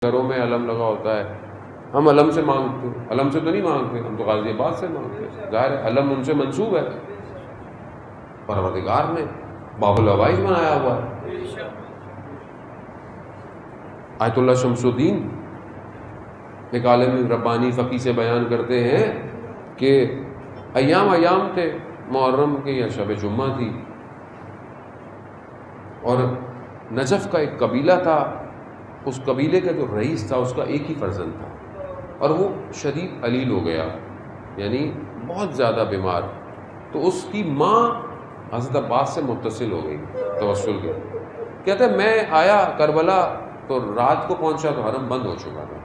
گھروں میں علم لگا ہوتا ہے، ہم علم سے مانگتے ہیں، علم سے تو نہیں مانگتے، ہم تو غازی آباد سے مانگتے ہیں۔ ظاہر ہے علم ان سے منسوب ہے، پروردگار نے باب الحوائج بنایا ہوا ہے۔ آیت اللہ شمس الدین ایک عالم ربانی فقی سے بیان کرتے ہیں کہ ایام تھے، محرم کے یا شب جمعہ تھی، اور نجف کا ایک قبیلہ تھا، اس قبیلے کا جو رئیس تھا اس کا ایک ہی فرزند تھا، اور وہ شدید علیل ہو گیا، یعنی بہت زیادہ بیمار، تو اس کی ماں حضرت عباس سے متصل ہو گئی توسل کے، کہتے ہیں میں آیا کربلا تو رات کو پہنچا تو حرم بند ہو چکا تھا،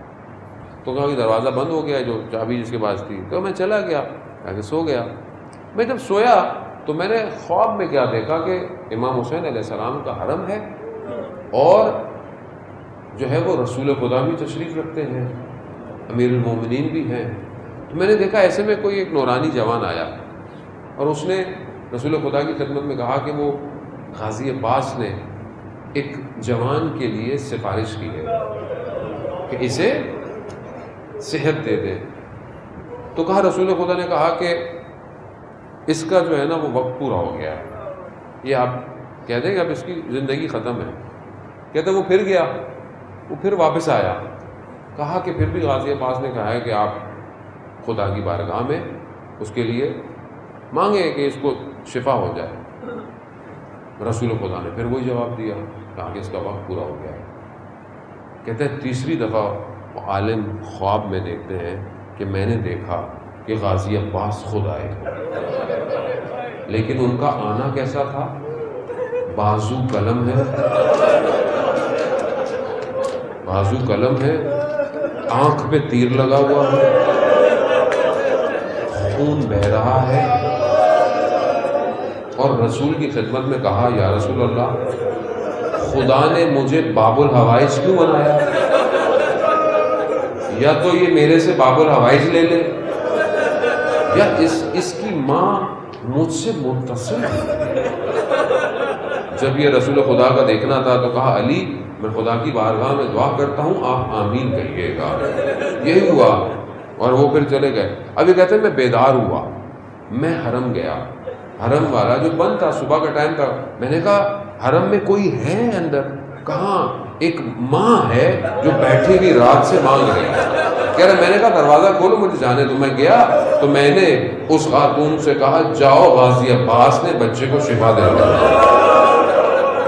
تو کہا کہ دروازہ بند ہو گیا جو چابی جس کے پاس تھی، تو میں چلا گیا، کہ سو گیا۔ میں جب سویا تو میں نے خواب میں کیا دیکھا کہ امام حسین علیہ السلام کا حرم ہے، اور جو ہے وہ رسول خدا بھی تشریف رکھتے ہیں، امیر المومنین بھی ہیں۔ تو میں نے دیکھا ایسے میں کوئی ایک نورانی جوان آیا، اور اس نے رسول خدا کی خدمت میں کہا کہ وہ غازی عباس نے ایک جوان کے لیے سفارش کی ہے کہ اسے صحت دے دے۔ تو کہا رسول خدا نے کہا کہ اس کا جو ہے نا وہ وقت پورا ہو گیا ہے، یہ آپ کہہ دیں کہ اب اس کی زندگی ختم ہے۔ کہتے وہ پھر گیا، وہ پھر واپس آیا، کہا کہ پھر بھی غازی عباس نے کہا ہے کہ آپ خدا کی بارگاہ میں اس کے لیے مانگے کہ اس کو شفا ہو جائے۔ رسول خدا نے پھر وہی جواب دیا، کہا کہ اس کا وقت پورا ہو گیا ہے۔ کہتے ہیں تیسری دفعہ وہ عالم خواب میں دیکھتے ہیں کہ میں نے دیکھا کہ غازی عباس خود آئے، لیکن ان کا آنا کیسا تھا؟ بازو قلم ہے، بازو قلم ہے، آنکھ پہ تیر لگا ہوا ہے، خون بہہ رہا ہے، اور رسول کی خدمت میں کہا یا رسول اللہ خدا نے مجھے باب الحوائج کیوں بنایا؟ یا تو یہ میرے سے باب الحوائج لے لے، یا اس کی ماں مجھ سے متصل ہے۔ جب یہ رسول خدا کا دیکھنا تھا تو کہا علی میں خدا کی بارگاہ میں دعا کرتا ہوں، آپ آمین کہیے گا۔ یہی ہوا، اور وہ پھر چلے گئے۔ اب یہ کہتے ہیں میں بیدار ہوا، میں حرم گیا، حرم والا جو بند تھا، صبح کا ٹائم تھا، میں نے کہا حرم میں کوئی ہے اندر؟ کہاں ایک ماں ہے جو بیٹھی ہوئی رات سے مانگ رہی ہے۔ کہہ رہے میں نے کہا دروازہ کھولو مجھے جانے تو۔ میں گیا تو میں نے اس خاتون سے کہا جاؤ غازی عباس نے بچے کو شفا دے دیا۔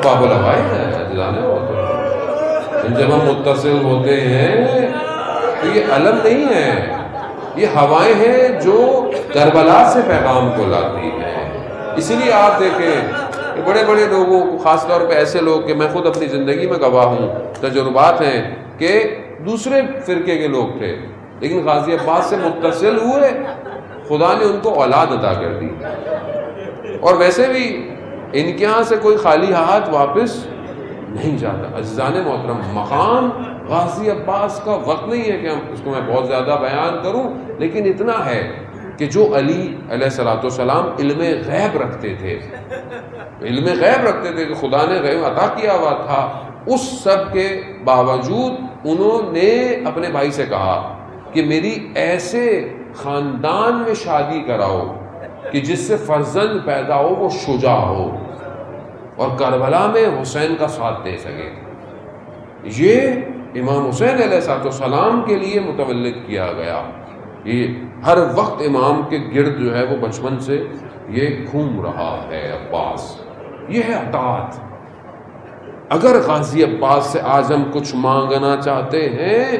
باب الحوائج ہے جانے ہوتے ہیں، جب ہم متصل ہوتے ہیں تو یہ علم نہیں ہے، یہ ہوائیں ہیں جو کربلا سے پیغام کو لاتی ہیں۔ اسی لیے آپ دیکھیں کہ بڑے بڑے لوگوں کو، خاص طور پہ ایسے لوگ کہ میں خود اپنی زندگی میں گواہ ہوں، تجربات ہیں کہ دوسرے فرقے کے لوگ تھے لیکن غازی عباس سے متصل ہوئے، خدا نے ان کو اولاد عطا کر دی، اور ویسے بھی ان کے ہاں سے کوئی خالی ہاتھ واپس نہیں جاتا۔ عزیزان محترم، مقام غازی عباس کا وقت نہیں ہے کہ ہم اس کو میں بہت زیادہ بیان کروں، لیکن اتنا ہے کہ جو علی علیہ السلام علم غیب رکھتے تھے، علم غیب رکھتے تھے کہ خدا نے غیب عطا کیا ہوا تھا، اس سب کے باوجود انہوں نے اپنے بھائی سے کہا کہ میری ایسے خاندان میں شادی کراؤ کہ جس سے فرزند پیدا ہو وہ شجاع ہو اور کربلا میں حسین کا ساتھ دے سکے۔ یہ امام حسین علیہ السلام کے لیے متولد کیا گیا۔ یہ ہر وقت امام کے گرد جو ہے وہ بچپن سے یہ گھوم رہا ہے عباس، یہ ہے اطاعت۔ اگر غازی عباس سے آج ہم کچھ مانگنا چاہتے ہیں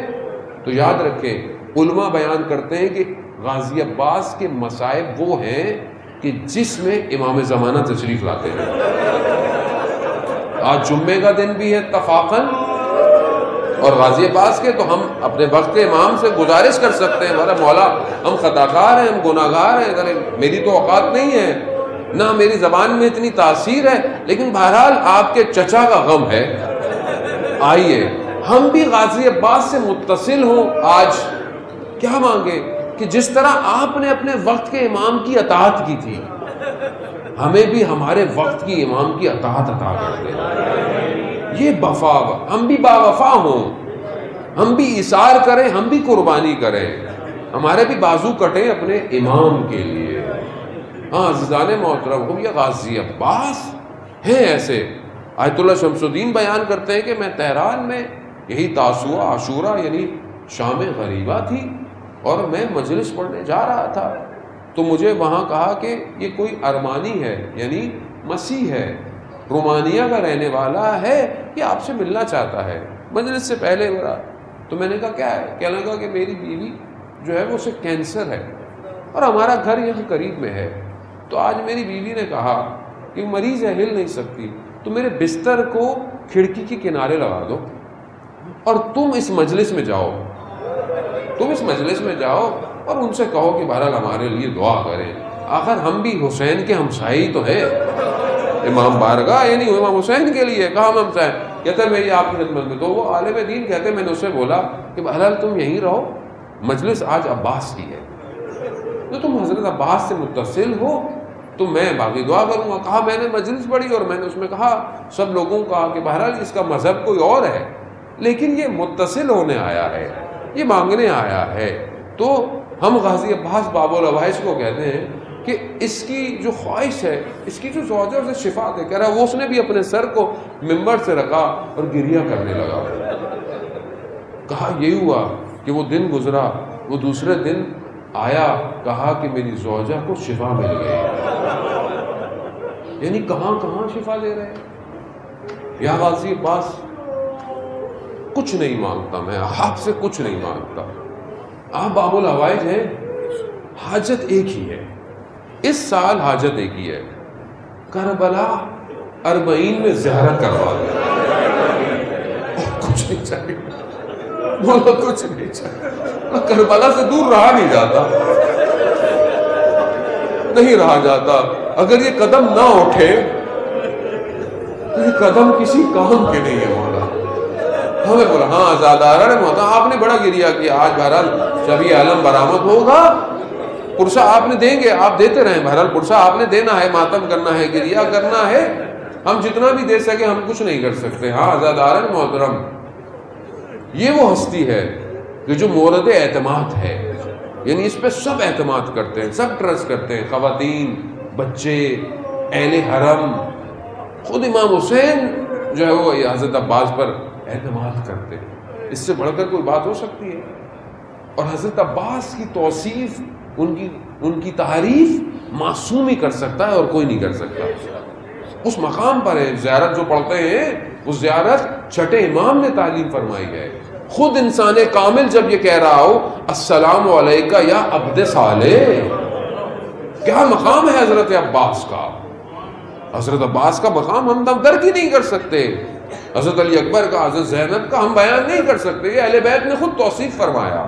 تو یاد رکھیں، علماء بیان کرتے ہیں کہ غازی عباس کے مصائب وہ ہیں کہ جس میں امام زمانہ تشریف لاتے ہیں۔ آج جمعے کا دن بھی ہے اتفاقاً، اور غازی عباس کے تو ہم اپنے وقت کے امام سے گزارش کر سکتے ہیں، ہمارا مولا ہم خطاکار ہیں، ہم گناہگار ہیں، اگر میری تو اوقات نہیں ہے، نہ میری زبان میں اتنی تاثیر ہے، لیکن بہرحال آپ کے چچا کا غم ہے، آئیے ہم بھی غازی عباس سے متصل ہوں۔ آج کیا مانگے کہ جس طرح آپ نے اپنے وقت کے امام کی اطاعت کی تھی، ہمیں بھی ہمارے وقت کی امام کی اطاعت عطا کر دے۔ یہ وفا، ہم بھی باوفا ہوں، ہم بھی ایثار کریں, ہم بھی قربانی کریں, ہمارے بھی بازو کٹیں اپنے امام کے لیے. ہاں عزیزان محترم, ہم یہ غازی عباس ہیں ایسے. آیت اللہ شمس الدین بیان کرتے ہیں کہ میں تہران میں یہی تاسوعہ عاشورہ یعنی شام غریبہ تھی اور میں مجلس پڑھنے جا رہا تھا, تو مجھے وہاں کہا کہ یہ کوئی ارمانی ہے یعنی مسیح ہے, رومانیہ کا رہنے والا ہے, یہ آپ سے ملنا چاہتا ہے مجلس سے پہلے برا. تو میں نے کہا کیا ہے؟ کہنے لگا کہ میری بیوی جو ہے وہ اسے کینسر ہے اور ہمارا گھر یہاں قریب میں ہے. تو آج میری بیوی نے کہا کہ مریض ہے, ہل نہیں سکتی, تو میرے بستر کو کھڑکی کے کنارے لگا دو اور تم اس مجلس میں جاؤ, تم اس مجلس میں جاؤ اور ان سے کہو کہ بہرحال ہمارے لیے دعا کریں. آخر ہم بھی حسین کے ہمسائے تو ہیں, امام بارگاہ یعنی امام حسین کے لیے کہا ہم ہمسائے. کہتے ہیں میری آپ کی خدمت میں. تو وہ عالم دین کہتے ہیں میں نے اسے بولا کہ بہرحال تم یہیں رہو, مجلس آج عباس کی ہے, تو تم حضرت عباس سے متصل ہو تو میں باقی دعا کروں گا. کہا میں نے مجلس پڑھی اور میں نے اس میں کہا سب لوگوں کا کہ بہرحال اس کا مذہب کوئی اور ہے لیکن یہ متصل ہونے آیا ہے, یہ مانگنے آیا ہے. تو ہم غازی عباس باب العوائش کو کہتے ہیں کہ اس کی جو خواہش ہے, اس کی جو زوجہ سے شفا دے, کہہ رہا ہے وہ اس نے بھی اپنے سر کو ممبر سے رکھا اور گریہ کرنے لگا. کہا یہی ہوا کہ وہ دن گزرا, وہ دوسرے دن آیا, کہا کہ میری زوجہ کو شفا مل گئی. یعنی کہاں کہاں شفا دے رہے ہیں. یا غازی عباس کچھ نہیں مانگتا, میں آپ سے کچھ نہیں مانگتا, آپ باب الحوائج ہیں, حاجت ایک ہی ہے, اس سال حاجت ایک ہی ہے, کربلا 40 میں زیارت کروا دیں, کچھ نہیں چاہیے, بولو کچھ نہیں چاہیے. کربلا سے دور رہا نہیں جاتا, نہیں رہا جاتا. اگر یہ قدم نہ اٹھے تو یہ قدم کسی کام کے نہیں ہے. مولا ہمیں بولا ہاں آزادارہ نے ہوتا, آپ نے بڑا گریہ کیا, آج بہرحال شبیہ عالم برآمد ہوگا, پرسہ آپ نے دیں گے, آپ دیتے رہیں, بہرحال پرسہ آپ نے دینا ہے, ماتم کرنا ہے, گریہ کرنا ہے, ہم جتنا بھی دے سکے ہم کچھ نہیں کر سکتے. ہاں آزادارہ محترم, یہ وہ ہستی ہے کہ جو مورد اعتماد ہے, یعنی اس پہ سب اعتماد کرتے ہیں, سب ٹرسٹ کرتے ہیں, خواتین, بچے, اہل حرم, خود امام حسین جو ہے وہ حضرت عباس پر اعتماد کرتے ہیں. اس سے بڑھ کر کوئی بات ہو سکتی ہے؟ اور حضرت عباس کی توصیف, ان کی تعریف معصوم ہی کر سکتا ہے اور کوئی نہیں کر سکتا. اس مقام پر ہے. زیارت جو پڑھتے ہیں اس زیارت چھٹے امام نے تعلیم فرمائی ہے. خود انسان کامل جب یہ کہہ رہا ہو السلام علیکہ یا عبد صالح, کیا مقام ہے حضرت عباس کا. حضرت عباس کا مقام ہم درک ہی نہیں کر سکتے, حضرت علی اکبر کا, حضرت زینب کا ہم بیان نہیں کر سکتے. یہ اہل بیت نے خود توصیف فرمایا.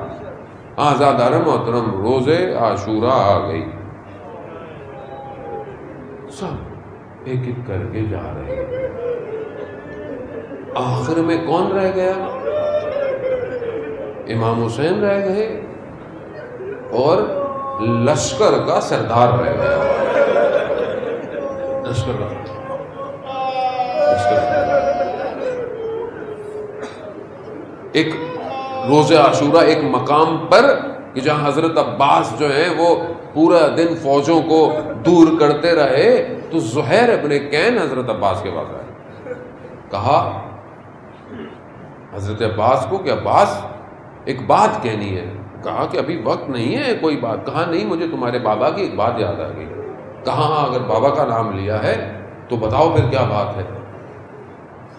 آزادارہ محترم, روزے عاشورہ آ گئی, سب ایک ایک کر کے جا رہے ہیں. آخر میں کون رہ گیا؟ امام حسین رہ گئے اور لشکر کا سردار رہ گیا. لشکر کا ایک روزہ عاشورہ ایک مقام پر کہ جہاں حضرت عباس جو ہیں وہ پورا دن فوجوں کو دور کرتے رہے, تو زہیر ابن کین حضرت عباس کے پاس آئے. کہا حضرت عباس کو کہ عباس ایک بات کہنی ہے. کہا کہ ابھی وقت نہیں ہے کوئی بات. کہا نہیں, مجھے تمہارے بابا کی ایک بات یاد آ گئی. کہا اگر بابا کا نام لیا ہے تو بتاؤ پھر کیا بات ہے.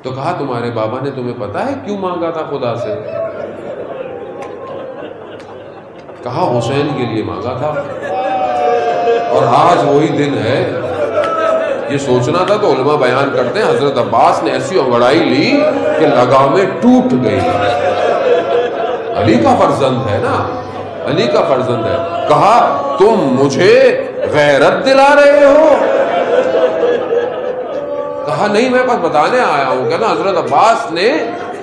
تو کہا تمہارے بابا نے تمہیں پتا ہے کیوں مانگا تھا خدا سے؟ کہا حسین کے لیے مانگا تھا, اور آج وہی دن ہے. یہ سوچنا تھا تو علماء بیان کرتے ہیں حضرت عباس نے ایسی انگڑائی لی کہ لگامیں ٹوٹ گئی. علی کا فرزند ہے نا, علی کا فرزند ہے. کہا تم مجھے غیرت دلا رہے ہو؟ کہا نہیں, میں بس بتانے آیا ہوں. کہنا حضرت عباس نے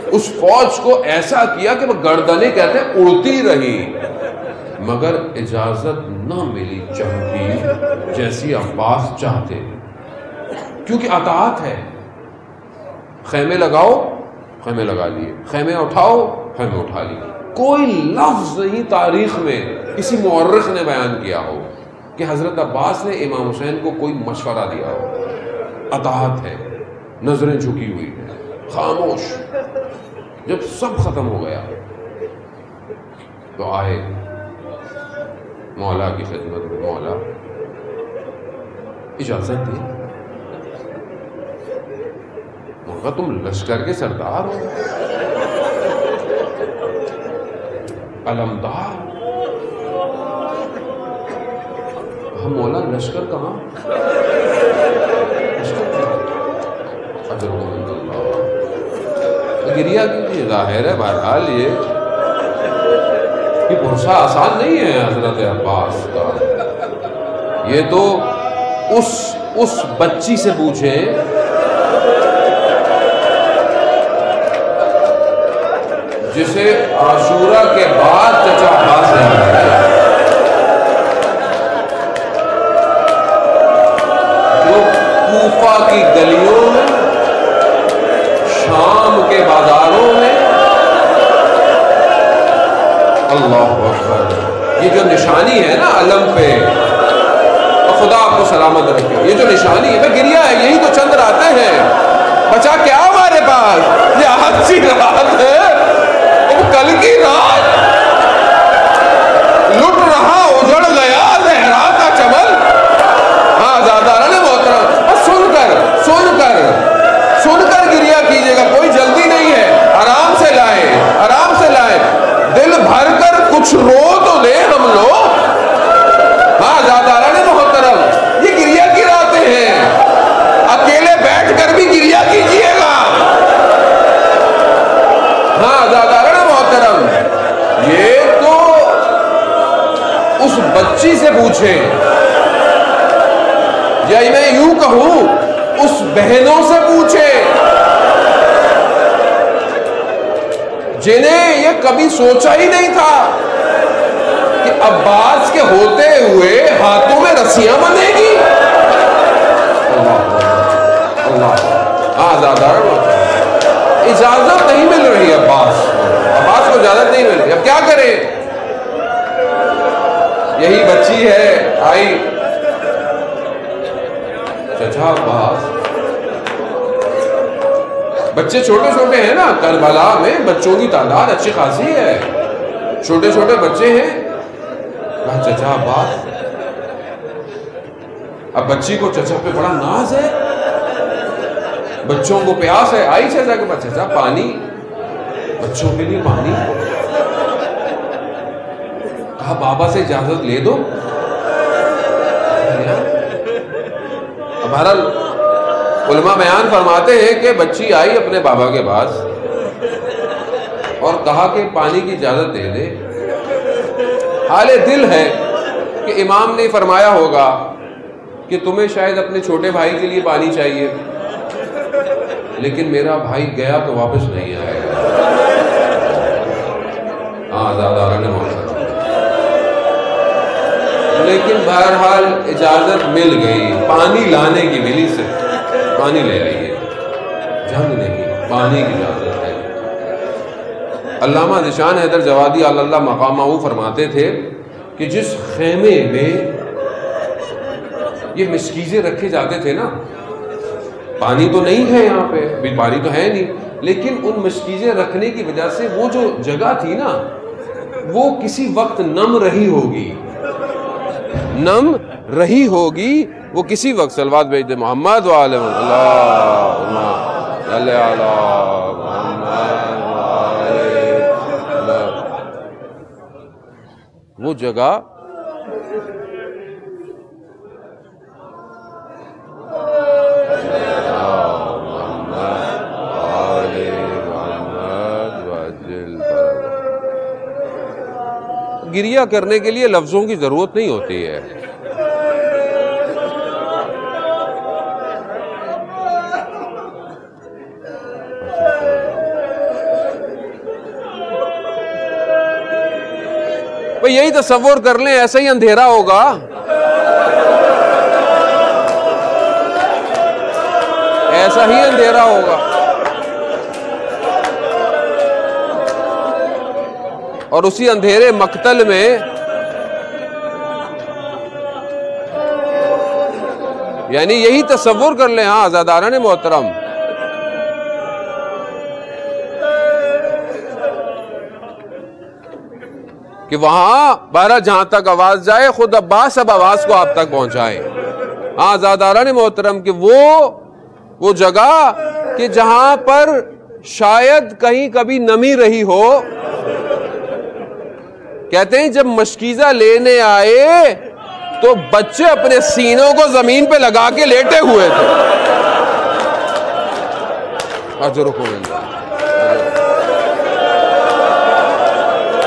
اس فوج کو ایسا کیا کہ وہ گردنیں کہتے ہیں اڑتی رہی, مگر اجازت نہ ملی جنگ کی جیسی عباس چاہتے, کیونکہ اطاعت ہے. خیمے لگاؤ, خیمے لگا لیے, خیمے اٹھاؤ, ہمیں اٹھا لی. کوئی لفظ نہیں تاریخ میں کسی مورخ نے بیان کیا ہو کہ حضرت عباس نے امام حسین کو کوئی مشورہ دیا ہو. اطاعت ہے، نظریں جھکی ہوئی ہیں، خاموش. جب سب ختم ہو گیا تو آئے مولا کی خدمت میں. مولا اجازت دی. مولا تم لشکر کے سردار ہو، علمدار. ہم مولا لشکر کہاں؟ گریہ کیجیے. ظاہر ہے بہرحال یہ بھروسہ آسان نہیں ہے حضرت عباس کا. یہ تو اس بچی سے پوچھیں جسے عاشورہ کے بعد چچا عباس نے ملایا، جو کوفہ کی گلیوں میں، شام کے بازاروں میں. اللہ اکبر. یہ جو نشانی ہے نا علم پہ، اور خدا آپ کو سلامت رکھے، یہ جو نشانی ہے گریہ ہے. یہی تو چند راتیں ہیں، بچا کیا ہمارے پاس؟ یہ آج سی رات ہے، کل کی رات لٹ رہا اجڑ گیا زہرا کا چمن. ہاں زیادہ نے محترم بس سن کر گریہ کیجیے گا. کوئی جلدی نہیں ہے، آرام سے لائیں. دل بھر کر کچھ رو تو دے ہم لوگ. ہاں زیادہ نے محترم یہ گریہ کی راتیں ہیں، اکیلے بیٹھ کر بھی گریہ کیجیے گا. ہاں زیادہ محترم یہ تو اس بچی سے پوچھیں، یا میں یوں کہوں اس بہنوں سے پوچھیں جنہیں یہ کبھی سوچا ہی نہیں تھا کہ عباس کے ہوتے ہوئے ہاتھوں میں رسیاں بندھے گی. اللہ آزادار اجازت نہیں مل رہی. عباس کو اجازت نہیں مل رہی. اب کیا کرے؟ یہی بچی ہے آئی. چچا عباس، بچے چھوٹے چھوٹے ہیں نا، کربلا میں بچوں کی تعداد اچھی خاصی ہے، چھوٹے چھوٹے بچے ہیں. چچا عباس، اب بچی کو چچا پہ بڑا ناز ہے، بچوں کو پیاس ہے. آئی چچا کے پاس، چچا پانی، بچوں کے لیے پانی. کہا بابا سے اجازت لے دو. بہرحال علماء بیان فرماتے ہیں کہ بچی آئی اپنے بابا کے پاس اور کہا کہ پانی کی اجازت دے دے. حال دل ہے کہ امام نے فرمایا ہوگا کہ تمہیں شاید اپنے چھوٹے بھائی کے لیے پانی چاہیے، لیکن میرا بھائی گیا تو واپس نہیں آئے گا. آزادارہ نے موقع، لیکن بہرحال اجازت مل گئی. پانی لانے کی ملی سے پانی لے آئیے، جنگ نہیں، پانی کی اجازت ہے. علامہ ذیشان حیدر جوادی اللہ مقامہ فرماتے تھے کہ جس خیمے میں یہ مسکیزیں رکھے جاتے تھے نا، پانی تو نہیں ہے یہاں پہ، بھی پانی تو ہے نہیں، لیکن ان مسکیزیں رکھنے کی وجہ سے وہ جو جگہ تھی نا وہ کسی وقت نم رہی ہوگی، وہ کسی وقت. صلوات بھیج دے محمد وعلی اللہم صلی علی محمد وعلی. وہ جگہ گریہ کرنے کے لیے لفظوں کی ضرورت نہیں ہوتی ہے. بھئی یہی تصور کر لیں ایسا ہی اندھیرا ہوگا، ایسا ہی اندھیرا ہوگا. اور اسی اندھیرے مقتل میں یعنی یہی تصور کر لیں ہاں عزاداران محترم، کہ وہاں بہرحال جہاں تک آواز جائے خود عباس اب آواز کو آپ تک پہنچائے. ہاں عزاداران محترم کہ وہ جگہ کہ جہاں پر شاید کہیں کبھی نمی رہی ہو، کہتے ہیں جب مشکیزہ لینے آئے تو بچے اپنے سینوں کو زمین پہ لگا کے لیٹے ہوئے تھے.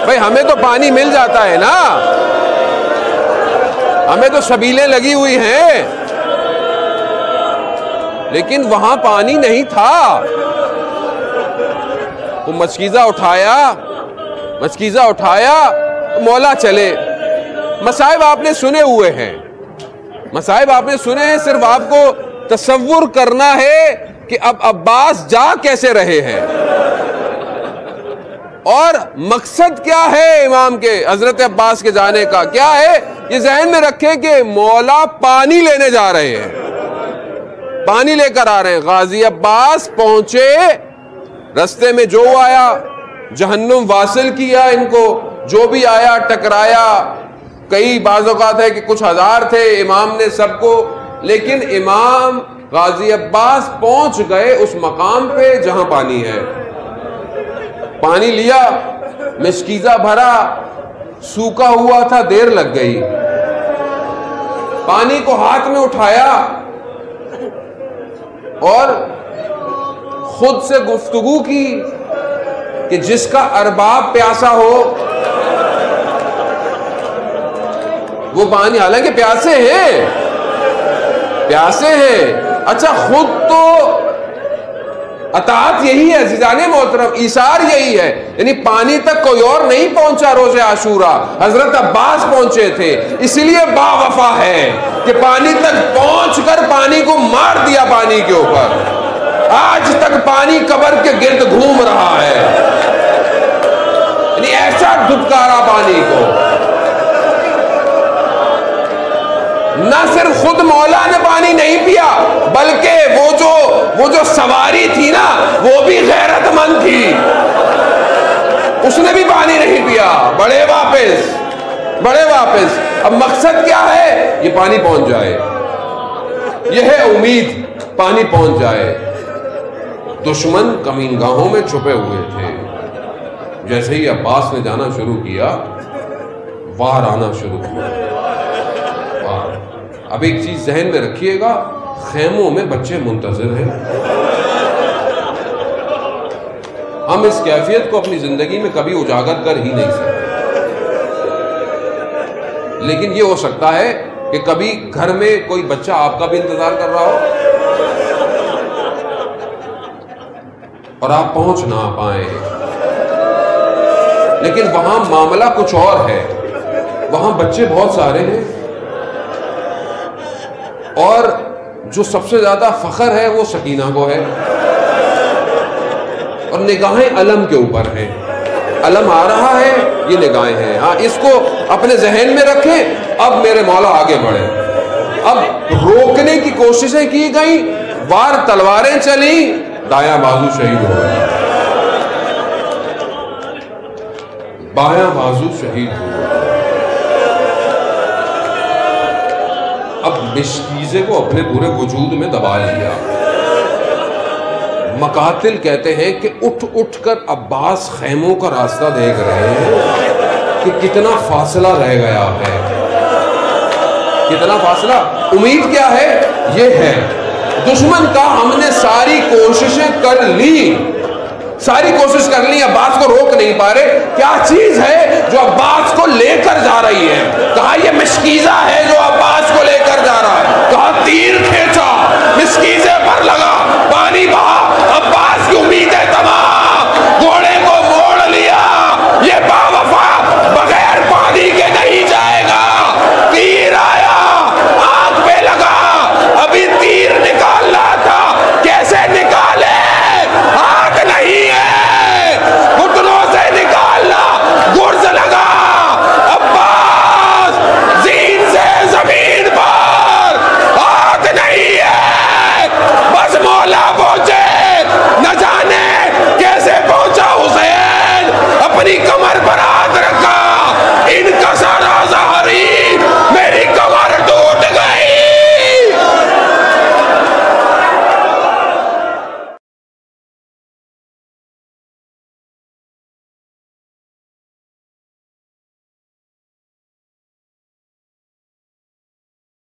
بھائی ہمیں تو پانی مل جاتا ہے نا، ہمیں تو سبیلیں لگی ہوئی ہیں، لیکن وہاں پانی نہیں تھا. وہ مشکیزہ اٹھایا مولا چلے. مصائب آپ نے سنے ہوئے ہیں، مصائب آپ نے سنے ہیں، صرف آپ کو تصور کرنا ہے کہ اب عباس جا کیسے رہے ہیں اور مقصد کیا ہے امام کے حضرت عباس کے جانے کا. کیا ہے یہ ذہن میں رکھے کہ مولا پانی لینے جا رہے ہیں، پانی لے کر آ رہے ہیں. غازی عباس پہنچے، رستے میں جو آیا جہنم واصل کیا ان کو، جو بھی آیا ٹکرایا. کئی بعض اوقات ہے کہ کچھ ہزار تھے، امام نے سب کو، لیکن امام غازی عباس پہنچ گئے اس مقام پہ جہاں پانی ہے. پانی لیا، مشکیزہ بھرا، سوکھا ہوا تھا، دیر لگ گئی. پانی کو ہاتھ میں اٹھایا اور خود سے گفتگو کی کہ جس کا ارباب پیاسا ہو وہ پانی، حالانکہ پیاسے ہیں. اچھا خود تو اطاعت یہی ہے عزیزان محترم، ایثار یہی ہے، یعنی پانی تک کوئی اور نہیں پہنچا روز عاشورہ، حضرت عباس پہنچے تھے. اس لیے با وفا ہے کہ پانی تک پہنچ کر پانی کو مار دیا پانی کے اوپر. آج تک پانی قبر کے گرد گھوم رہا ہے، یعنی ایسا دھتکارا پانی کو. نہ صرف خود مولا نے پانی نہیں پیا، بلکہ وہ جو سواری تھی نا وہ بھی غیرت مند تھی، اس نے بھی پانی نہیں پیا. بڑے واپس. اب مقصد کیا ہے؟ یہ پانی پہنچ جائے، یہ ہے امید، پانی پہنچ جائے. دشمن کمینگاہوں میں چھپے ہوئے تھے. جیسے ہی عباس نے جانا شروع کیا، وار آنا شروع ہوا. اب ایک چیز ذہن میں رکھیے گا، خیموں میں بچے منتظر ہیں. ہم اس کیفیت کو اپنی زندگی میں کبھی اجاگر کر ہی نہیں سکتے، لیکن یہ ہو سکتا ہے کہ کبھی گھر میں کوئی بچہ آپ کا بھی انتظار کر رہا ہو اور آپ پہنچ نہ پائیں. لیکن وہاں معاملہ کچھ اور ہے. وہاں بچے بہت سارے ہیں اور جو سب سے زیادہ فخر ہے وہ سکینہ کو ہے، اور نگاہیں علم کے اوپر ہیں. علم آ رہا ہے، یہ نگاہیں ہیں. ہاں اس کو اپنے ذہن میں رکھیں. اب میرے مولا آگے بڑھے. اب روکنے کی کوششیں کی گئیں، وار تلواریں چلیں، دایاں بازو شہید ہو گیا، بایاں بازو شہید ہو گیا. اب مشکیزے کو اپنے پورے وجود میں دبا لیا. مقاتل کہتے ہیں کہ اٹھ کر عباس خیموں کا راستہ دیکھ رہے ہیں کہ کتنا فاصلہ رہ گیا ہے. کتنا فاصلہ. امید کیا ہے؟ یہ ہے دشمن کا ہم نے ساری کوششیں کر لی، عباس کو روک نہیں پا رہے. کیا چیز ہے جو عباس کو لے کر جا رہی ہے؟ کہا یہ مشکیزہ ہے جو عباس کو لے کر جا رہا ہے. کہا تیر کھینچا، مشکیزے پر لگا، پانی بہا، عباس